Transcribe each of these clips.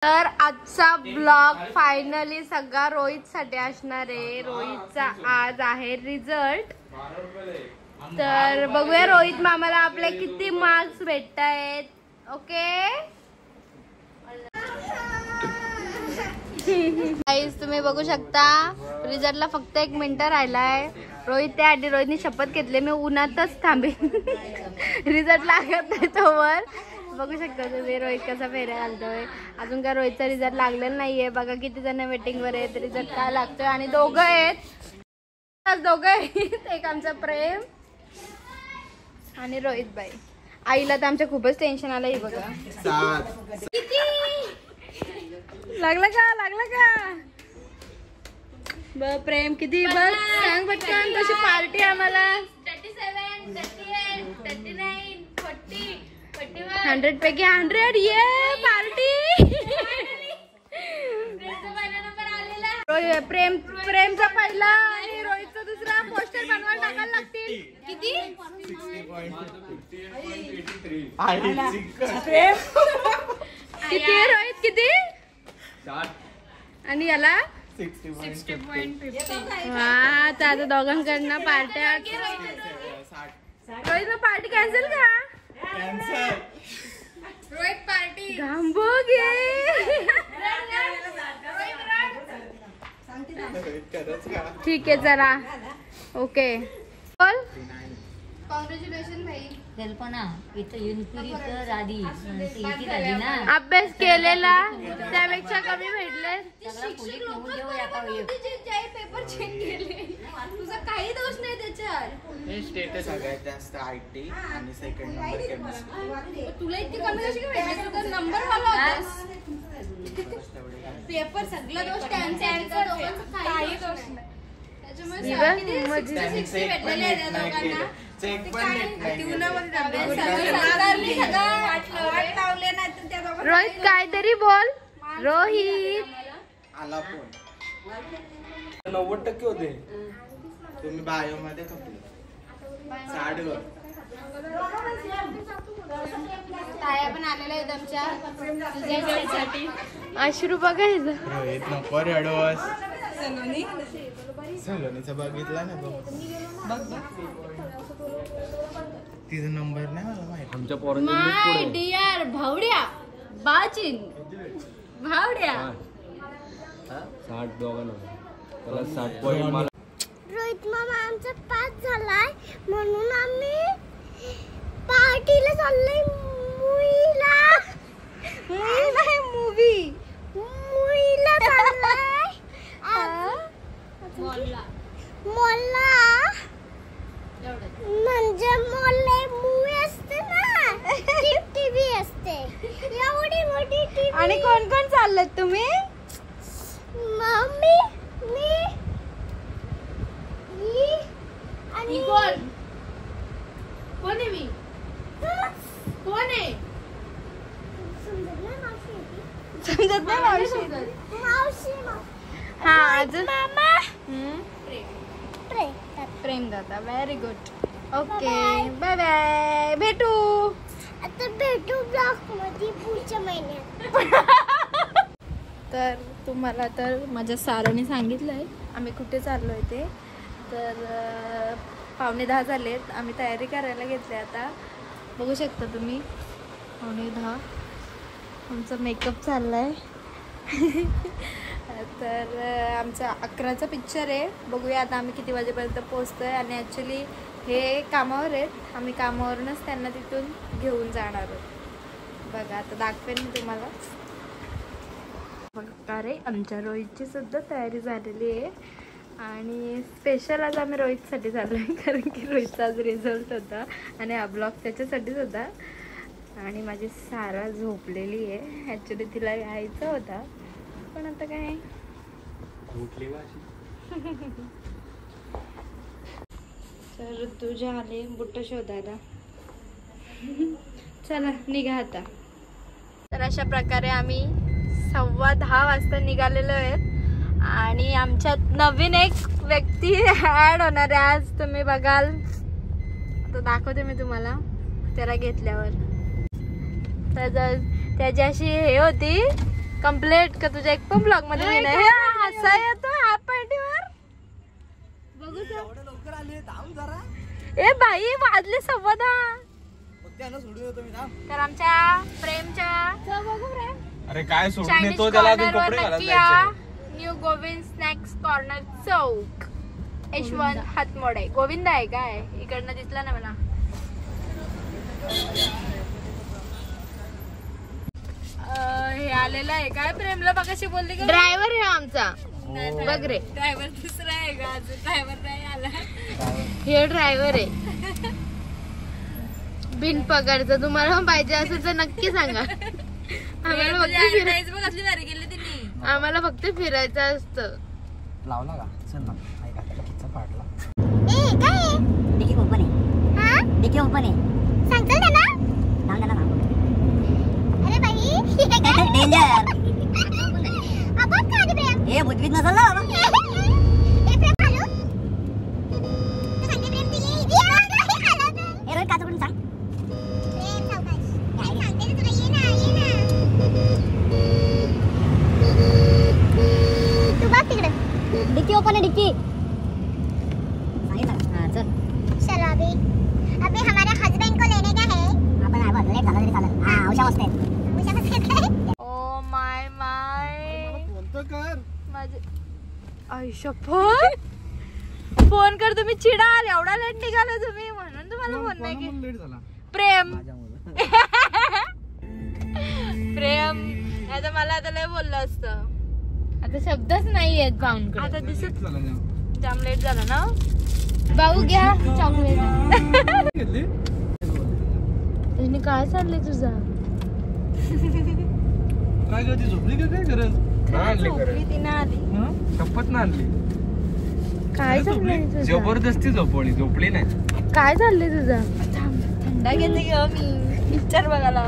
तर आजचा blog finally सगळा रोहित साठी असणार आहे. रोहितचा आज आहे रिझल्ट. तर बघूया रोहित मामाला आपले किती मार्क्स भेटतायत. ओके गाईस तुम्ही बघू शकता रिझल्टला फक्त 1 मिनिट राहिलाय. रोहित त्याआधी रोहितने शपथ घेतली मी उन्हातच थांबेन रिझल्ट लागत नाही तोवर. बघू शकता तुम्ही रोहित कसा फेऱ्या घालतोय. अजून काय रोहितचा रिझल्ट लागलेला नाहीये. बघा किती जण वेटिंग वर आहेत. रिझल्ट काय लागतोय आणि दोघं आहेत. एक आमचा प्रेम आणि रोहित बाई. आईला तर आमच्या खूपच टेन्शन आलंय. बघा किती लागला का प्रेम किती बघ सांग पटकन. तशी पार्टी आम्हाला 37, 38, 39, 40, 100 पैकी 100 ये पार्टी. प्रेमचा पहिला आणि रोहितचा दुसरा पोस्टर बनवायला टाकायला लागतील. किती किती रोहित किती आणि याला 60.50. हा आता दोघांकडनं पार्ट्या. रोहित पार्टी कॅन्सल का? रोहित पार्टी घांबोगे. ठीक आहे चला ओके बोल. कॉंग्रॅच्युलेशन भाई. कल्पना इथं युनिफॉर्म तर आधी इथे झाली ना. अभ्यास केलेला त्यापेक्षा कमी भेटले. पेपर चेक केले तुझा काही दोष नाही त्याच्यावर. स्टेटस सगळ्यात जास्त आयटी आणि सेकंड नंबर केमिस्ट्री. तुला इतकी कमी कशी भेटले? तुझा नंबर वाला होतास. पेपर सगळा दोष त्यांचा काही दोष नाही. रोहित काहीतरी बोल. रोहित आला फोन 90% होते. तुम्ही बायो मध्ये खपले 60 वर. ताया पण आलेल्या आहेत आमच्या अश्रू बघायचं. रोहित नको रडवस. सलोनीचा बघितला ना बघ तिचा नंबर नाही मला माहिती. आमच्या माय डिअर भावड्या बाचिन भावड्या 60 दोघांना त्याला 60 पॉइंट. मला रोहित मामा आमचा पास झालाय म्हणून आम्ही पार्टीला चाललोय. मुवीला चाललोय. मॉलला म्हणजे मॉलला मूवी असते ना. टीव्ही असते एवढी मोठी टीव्ही. आणि कोण कोण चाललेत तुम्ही? मम्मी मी आणि कोण कोण आहे? मी कोण आहे समजत नाही मावशी. हा अजून मामा प्रेम दादा. Very good. Okay bye bye. भेटू आता ब्लॉग मध्ये पुढच्या महिन्यात. तर तुम्हाला तर माझ्या साराने सांगितलंय आम्ही कुठे चाललोय ते. तर 9:45 झालेत. आम्ही तयारी करायला घेतली आता. बघू शकता तुम्ही 9:45 आमचा मेकअप चाललाय. तर आमचा 11चा पिक्चर आहे. बघूया आता आम्ही किती वाजेपर्यंत पोहोचतोय. आणि ॲक्च्युली हे कामावर आहेत. आम्ही कामावरूनच त्यांना तिथून घेऊन जाणार आहोत. बघा आता दाखवेन मी तुम्हाला. बघा रे आमच्या रोहितची सुद्धा तयारी झालेली आहे. आणि स्पेशल आज आम्ही रोहितसाठी चाललोय कारण की रोहितचा आज रिझल्ट होता आणि हा ब्लॉग त्याच्यासाठीच होता. आणि माझी सारा झोपलेली आहे. ॲक्च्युली तिला यायचं होता पण आता काय तर तुझ्या आले बुट्ट शोधायला. चला निघा आता. तर अशा प्रकारे आम्ही 10:15 वाजता निघालेलो आहेत. आणि आमच्यात नवीन एक व्यक्ती ॲड होणार आहे आज. तुम्ही बघाल आता दाखवते मी तुम्हाला त्याला घेतल्यावर. तर त्याची अशी हे होती कम्प्लीट का तुझ्या एक पण ब्लॉग मध्ये मी नाही हसा येतो ह्या पार्टीवर बघू लवकर आले थांब जरा ए बाई वाजले 10:15 सोडून येतो मी थांब. तर आमच्या प्रेमच्या बघू प्रेम अरे काय सोडून चायनीज येतो त्याला अजून कॉर्नरवर कपडे नक्की घालायला या. जायचंय. न्यू गोविंद स्नॅक्स कॉर्नर चौक यशवंत हातमोडे गोविंद आहे काय इकडनं दिसला ना मला हे आलेलं आहे काय प्रेमला बघाशी बोलली ड्रायव्हर आहे आमचा बघ रे ड्रायव्हर दुसरा आहे का ड्रायव्हर नाही आला हे ड्रायव्हर आहे बिन पगारचं तुम्हाला पाहिजे असेल तर नक्की सांगा आम्हाला फक्त फिरायचं असतं लावला का चल ना ऐका किस्सा पाडला ए काय डिकी ओपन आहे. हा डिकी ओपन आहे. सांगतो त्यांना सांग त्यांना सांग. अरे बाई डेंजर. आपण खाली प्रेम हे बुद्धवीत नसेल ना बाबा. ए प्रेम खालो तू सांगते प्रेम दिली खालो हे रोहित काचा सांग. प्रेम सावकाश मी सांगते ना तुला ये ना तू बघ तिकडे डिक्की ओपन है डिक्की. हाँ चल. चलो अभी हमारे हस्बैंड को लेने का है आपण आहे बघ लेट झालं तरी चालेल. हाँ उषा मस्त आहे. उषा बस काय ओ माय फोन तर कर माझे आयुष्य फोन कर तुम्ही चिडाल एवढा लेट निघाला तुम्ही म्हणून तुम्हाला फोन नाही केला. लेट झाला प्रेम प्रेम नाही तर मला आता लय बोललं असतं आता शब्दच नाही आहेत पाहून आता दिसत जाम लेट झाला ना भाऊ घ्या चॉकलेट काय चाललंय तुझा काय करते झोपली का काय करत नाही आणली झोपली खरं. ती ना आली शपथ ना आणली काय चाललंय तुझं जबरदस्ती झोपली नाही. काय चाललंय तुझं थंडा घेते ग मी पिक्चर बघायला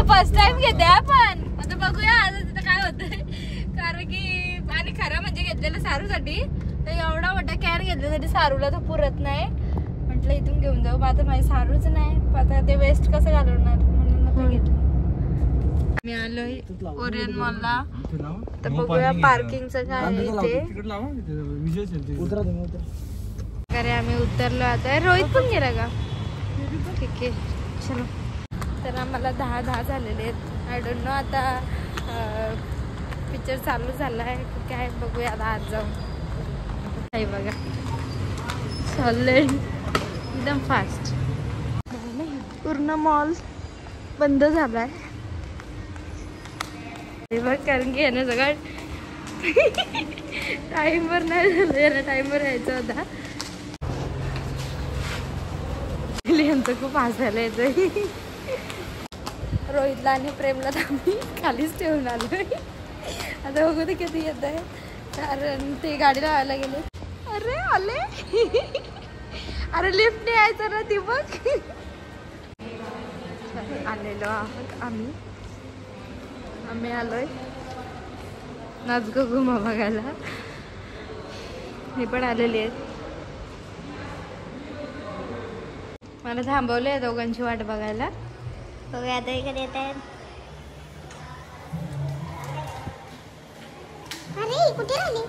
फर्स्ट टाइम घेते आपण आता बघूया आता तिथं काय होतंय कारण की आणि खरं म्हणजे घेतलेलं सारूसाठी तर एवढा मोठा कॅन घेतल्यासाठी सारूला तर पुरत नाही म्हटलं इथून घेऊन जाऊ आता माझी सारूच नाही आता ते वेस्ट कसं घालवणार म्हणून आता घेतलं मी आलोय ओरियन मॉलला तर बघूया पार्किंगचं काय आहे इथे अरे आम्ही उतरलो आता रोहित पण गेला का ठीक आहे चलो तर आम्हाला 10 झालेले आहेत आय डोंट नो आता पिक्चर चालू झाला आहे काय बघूया आता आज जाऊन काही बघा चाललंय एकदम फास्ट पूर्ण मॉल बंद झालाय बघ कारण की यानं सगळं टाइमवर नाही झालं याला टाइमवर यायचा होता यांचं खूप हसायला येतंय रोहितला आणि प्रेमला तर आम्ही खालीच ठेवून आलोय आता बघू ते किती येत आहे कारण ते गाडी लावायला गेले अरे आले अरे लिफ्ट नाही यायचं ना ती बघ आलेलो आहोत आम्ही आलोय नाच घुमा बघायला मी पण आलेली आहेत मला थांबवलंय दोघांची वाट बघायला बघूया आता इकडे येत आहेत अरे कुठे राहिली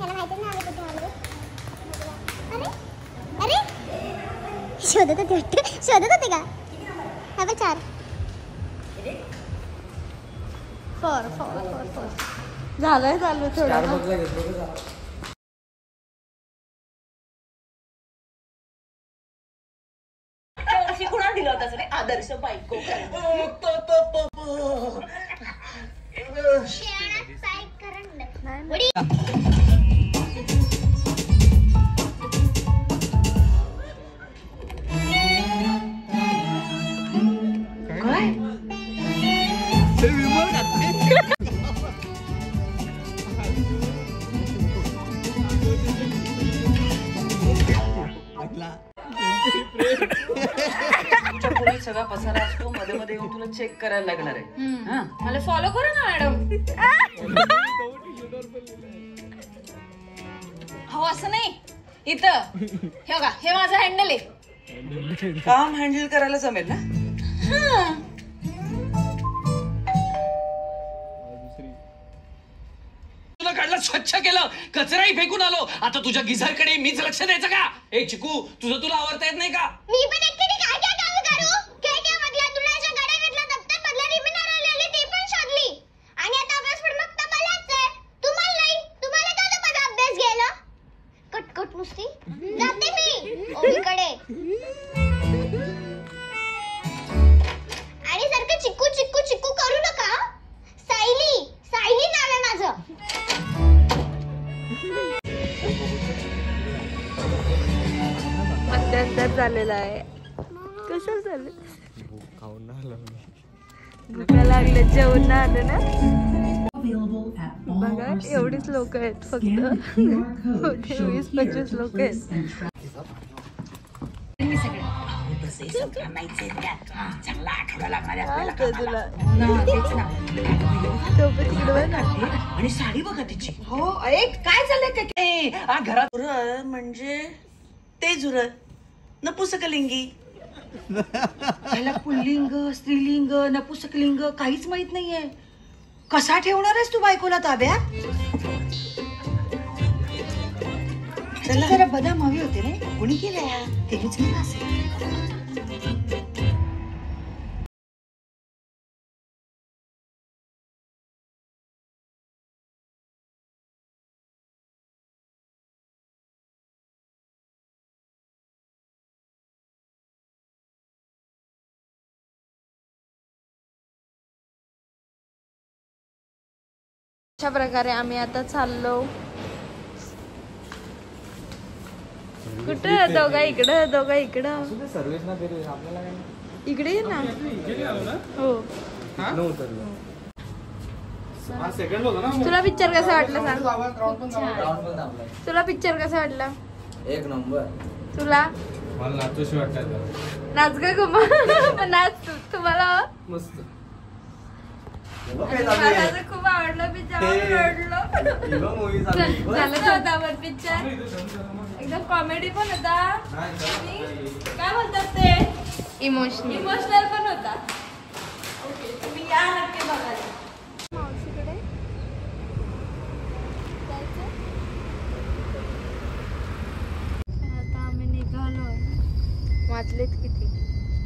याला माहिती नाही आले कुठे आले अरे अरे शोधत होते का हा बघ 4 4 झालंय चालू थोडं कुणाला दिला होता रे आदर्श बायको. सगळा पसारा असतो मध्ये मध्ये येऊन तुला चेक करायला लागणार आहे. मला फॉलो करा ना मॅडम हो असं नाही इथं हे बघा हे माझं हँडल आहे काम हँडल करायला जमेल ना. सगळं स्वच्छ केलं, कचराही फेकून आलो. आता तुझ्या गिझरकडे मीच लक्ष द्यायचं का? ए चिकू, तुला आवडता येत नाही का? मी पण एकटी काय काय काम करू? खेळण्यामधल्या तुळाच्या गाड्यामधल्या दप्तरमधल्या रिबीन हरवलेली ते पण शोधली. आणि आता अभ्यास पण मग मलाच आहे. तुम्हाला नाही. तुम्हाला का माझा अभ्यास घ्यायला? कटकट नुसती. जाते मी ओळीकडे. आणि सारखं चिक्कू चिक्कू चिक्कू करू नका. सायली नाव आहे माझं. मध्यंतर झालेला आहे. कसं झालं? भूका लागले, जेवण ना आलं ना. बघा एवढीच लोक आहेत फक्त. 20-25 लोक आहेत. आणि साडी बघा तिची. हो काय झालंय काय घरात म्हणजे ते झुरळ नपुसकलिंगी. त्याला पुल्लिंग स्त्रीलिंग नपुसकलिंग काहीच माहित नाहीये. कसा ठेवणार आहेस तू बायकोला ताब्यात? चला जरा बदाम हवी होते रे. कोणी केलंय? तेच केलं असेल. अशा प्रकारे आम्ही आता चाललो. कुठं? दोघा इकडं. इकडे ये ना. हो. तुला पिक्चर कसा वाटला सांग. तुला पिक्चर कसा वाटला? एक नंबर. तुला मला नाचूशी वाटतं. नाच ग कुमा. नाच तू. तुम्हाला मस्त मला तर खूप आवडलं पिक्चर. झालं होता पण पिक्चर एकदम कॉमेडी पण होता. काय बोलतात ते इमोशनल पण होता. ओके तुम्ही या नक्की बघायला. मावशीकडे आता आम्ही निघालो. वाजलेत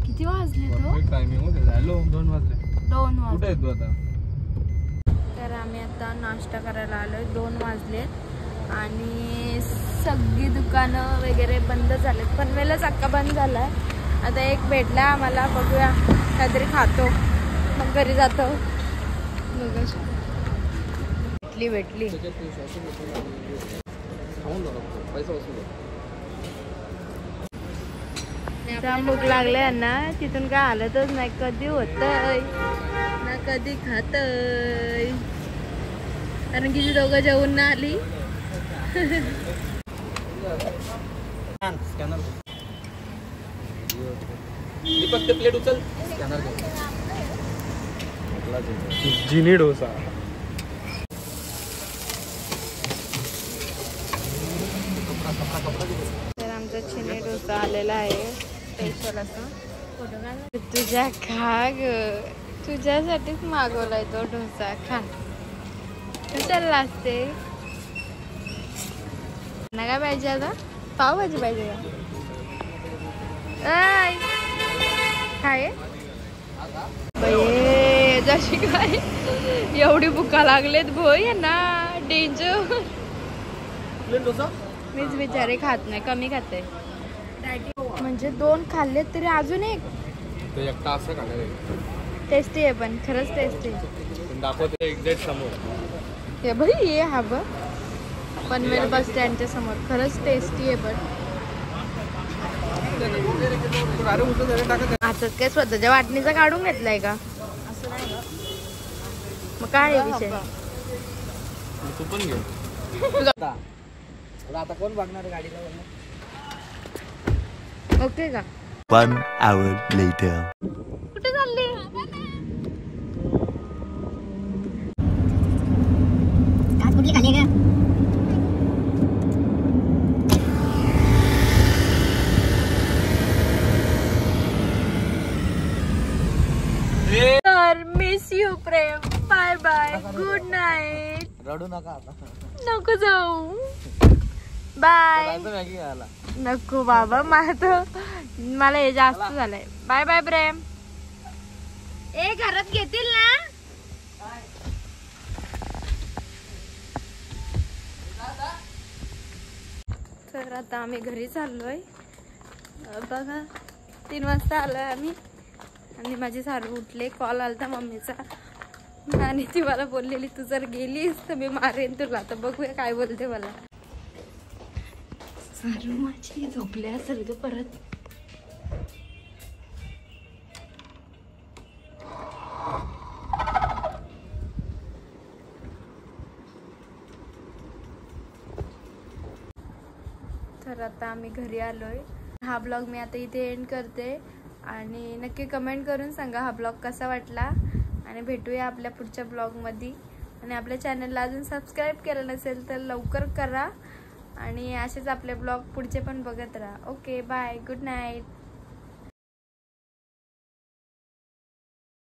किती वाजले तो? टायमिंग होते. झालो 2 वाजले. 2 वाजले. कुठे आहे तू आता? तर आम्ही आता नाश्ता करायला आलोय. 2 वाजले आणि सगळी दुकानं वगैरे बंद झालेत. पनवेलच अख्खा बंद झालाय. आता एक भेटला आम्हाला, बघूया काहीतरी खातो मग घरी जातो. भेटली भूक लागले ना. तिथून काय हालतच नाही. कधी होतय ना कधी खातय. कारण की दोघं जेवून ना आली. फक्त प्लेट उचल. जिनी डोसा. तर आमचा चिनी डोसा आलेला आहे स्पेशल असं. तुझ्या खा ग. तुझ्यासाठीच मागवलाय तो डोसा. खा. चालला असते ना. काय पाहिजे आता? पावभाजी पाहिजे का? काय जशी काय एवढी भुका लागलेत भोय ना. डेंजर. मीच बिचारे खात नाही, कमी खाते. म्हणजे 2 खाल्लेत तरी अजून एक. टेस्टी आहे पण खरंच टेस्टी. दाखवते एक्झॅक्ट समोर. हे भाई ये हा बघ पनवेल बस स्टँडच्या समोर. खरंच टेस्टी आहे. पण आता काय स्वतःच्या वाटणीचा काढून घेतलाय का? मग काय आहे विषय? तू पण घे. आता कोण बघणार गाडीला? ओके का? 1 hour later. कुठे चालली? कुठली खाली का? तर miss you Prem. Bye bye. Good night. रडू नका आता. नको जाऊ. बाय. मॅगी खायला. नको बाबा, मला हे जास्त झालंय. बाय बाय प्रेम. ए घरात घेतील ना. तर आता आम्ही घरी चाललोय. बघा 3 वाजता आलोय आम्ही आणि माझी सारू उठले. कॉल आलता मम्मीचा आणि ती मला बोललेली तू जर गेलीस तर मी मारेन तुला. तर बघूया काय बोलते मला. सारू माझी झोपले असेल ग परत. तर आता आम्ही घरी आलोय. हा ब्लॉग मी आता इथे एंड करते आणि नक्की कमेंट करून सांगा हा ब्लॉग कसा वाटला. आणि भेटूया आपल्या पुढच्या ब्लॉगमध्ये. आणि आपल्या चॅनलला अजून सबस्क्राईब केलं नसेल तर लवकर करा. आणि असेच आपले ब्लॉग पुढचे पण बघत राहा. Okay bye, good night.